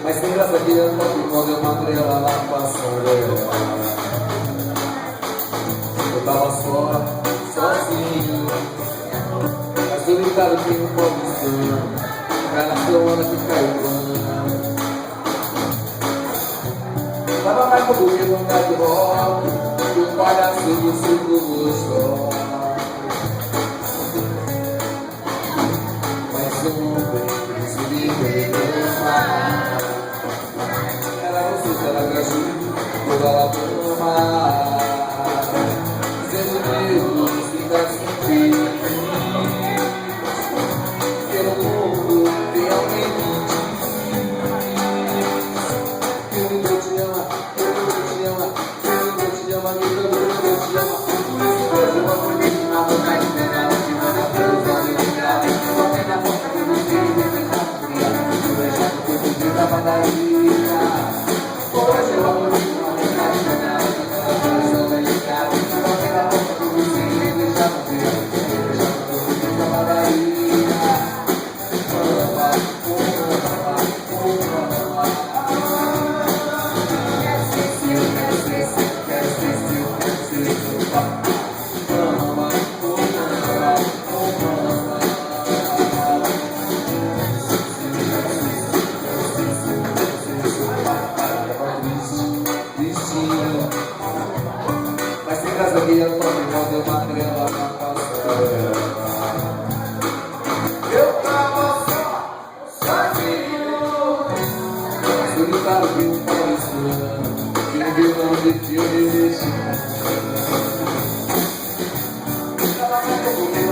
Mas tem graça que eu toco quando eu mandei ela na passarela. Eu tava sozinho, mas solitário que não pode ser. Cai na semana que caiu. Tava mais com o que não tá de rock, e o palhaço do circo gostou. Mas eu não vejo esse livro era você, era gratuito, toda ela toma. Dizendo Deus, fica sem fim. Que no mundo tem alguém que me te ama, que te ama, que te ama, que te ama. Por isso que eu vou comigo na boca de verão, que manda pelos olhos de grau. Só tem na boca que não tem que tu é chato que eu pedi da padaria. Hoje eu vou comigo na boca de verão, que manda pelos olhos de grau. Só tem na boca que não tem que deixar no teu, deixa que eu pedi da padaria. Mas tem graça que eu toco quando eu matei ela na passarela. Eu tava sozinho, solitário que não pode ser, que não viu não de filme. Tava mais com